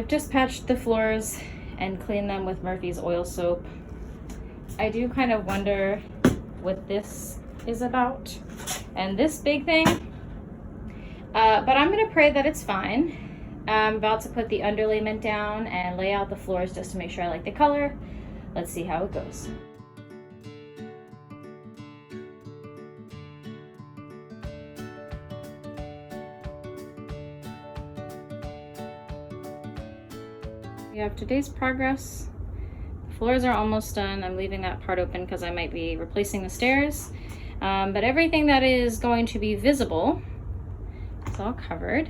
just patched the floors and cleaned them with Murphy's oil soap. I do kind of wonder what this is about and this big thing, but I'm gonna pray that it's fine. I'm about to put the underlayment down and lay out the floors just to make sure I like the color. Let's see how it goes. We have today's progress. The floors are almost done. I'm leaving that part open because I might be replacing the stairs. But everything that is going to be visible is all covered.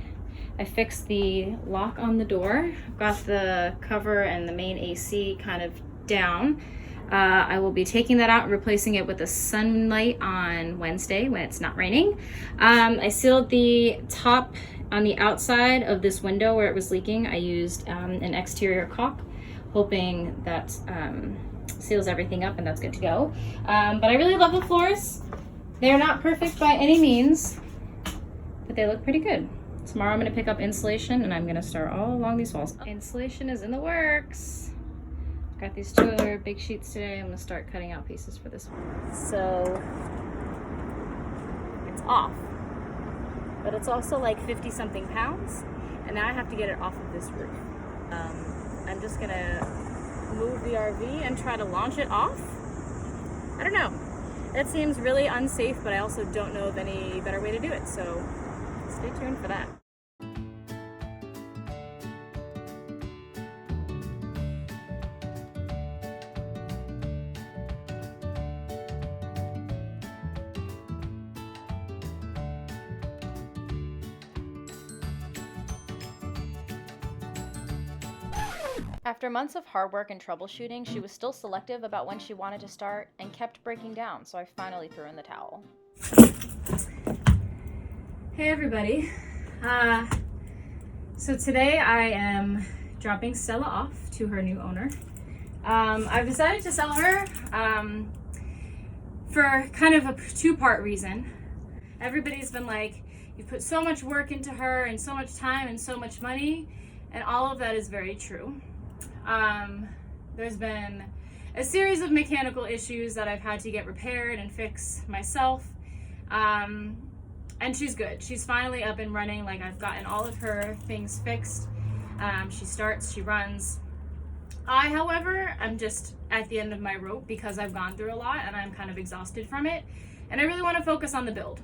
I fixed the lock on the door. I've got the cover and the main AC kind of down. I will be taking that out and replacing it with a sunlight on Wednesday when it's not raining. I sealed the top on the outside of this window where it was leaking. I used an exterior caulk, hoping that seals everything up, and that's good to go. But I really love the floors. They're not perfect by any means, but they look pretty good. Tomorrow I'm gonna pick up insulation and I'm gonna start all along these walls. Insulation is in the works. Got these 2 other big sheets today. I'm gonna start cutting out pieces for this one. So it's off, but it's also like 50 something pounds, and now I have to get it off of this roof. I'm just gonna move the RV and try to launch it off. I don't know. That seems really unsafe, but I also don't know of any better way to do it, so stay tuned for that. After months of hard work and troubleshooting, she was still selective about when she wanted to start and kept breaking down, so I finally threw in the towel. Hey everybody. So today I am dropping Stella off to her new owner. I've decided to sell her for kind of a 2-part reason. Everybody's been like, you put so much work into her and so much time and so much money, and all of that is very true. There's been a series of mechanical issues that I've had to get repaired and fix myself. And she's good. She's finally up and running. Like, I've gotten all of her things fixed. She starts, she runs. I, however, I'm just at the end of my rope because I've gone through a lot and I'm kind of exhausted from it. And I really want to focus on the build.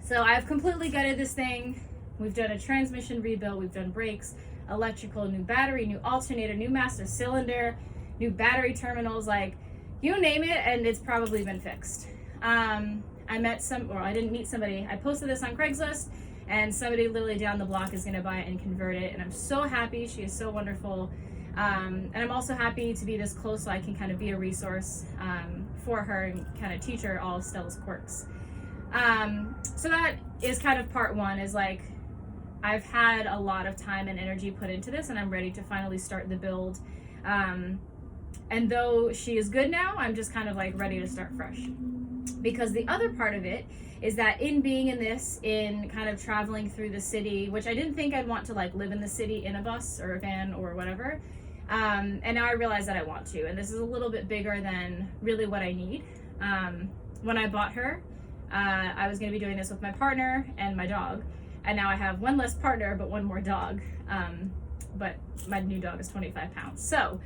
So I've completely gutted this thing. We've done a transmission rebuild. We've done brakes, electrical, new battery, new alternator, new master cylinder, new battery terminals, like you name it, and it's probably been fixed. I didn't meet somebody. I posted this on Craigslist, and somebody literally down the block is going to buy it and convert it, and I'm so happy. She is so wonderful. And I'm also happy to be this close so I can kind of be a resource for her and kind of teach her all of Stella's quirks. So that is kind of part one, is like, I've had a lot of time and energy put into this, and I'm ready to finally start the build. And though she is good now, I'm just kind of like ready to start fresh. Because the other part of it is that in being in this, in kind of traveling through the city, which I didn't think I'd want to like live in the city in a bus or a van or whatever. And now I realize that I want to, and this is a little bit bigger than really what I need. When I bought her, I was going to be doing this with my partner and my dog. And now I have one less partner, but one more dog. But my new dog is 25 pounds. So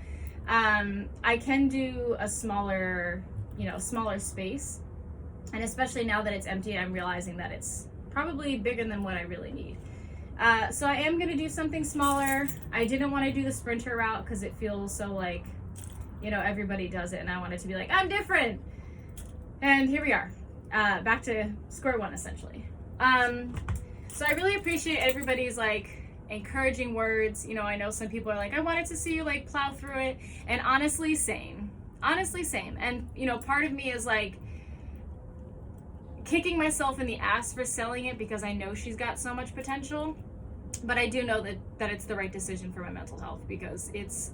I can do a smaller space. And especially now that it's empty, I'm realizing that it's probably bigger than what I really need. So I am going to do something smaller. I didn't want to do the Sprinter route because it feels so like, everybody does it. And I wanted to be like, I'm different. And here we are. Back to square one, essentially. So I really appreciate everybody's like encouraging words. I know some people are like, I wanted to see you like plow through it. And honestly, same. And, part of me is like kicking myself in the ass for selling it because I know she's got so much potential. But I do know that it's the right decision for my mental health because it's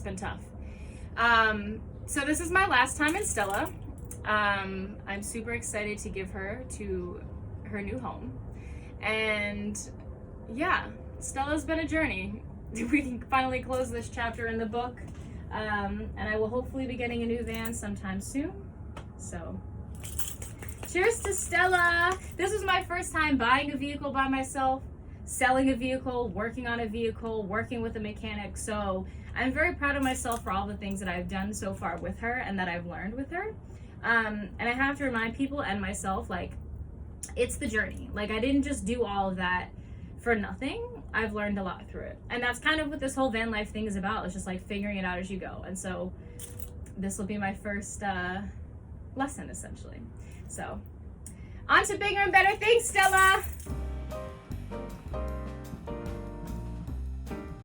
been tough. So this is my last time in Stella. I'm super excited to give her to her new home. And yeah, Stella's been a journey. we can finally close this chapter in the book. And I will hopefully be getting a new van sometime soon. So, cheers to Stella. This was my first time buying a vehicle by myself, selling a vehicle, working on a vehicle, working with a mechanic. So I'm very proud of myself for all the things that I've done so far with her and that I've learned with her. And I have to remind people and myself, like, it's the journey. Like, I didn't just do all of that for nothing. I've learned a lot through it. And that's kind of what this whole van life thing is about. It's just like figuring it out as you go. And so this will be my first lesson, essentially. So on to bigger and better things, Stella.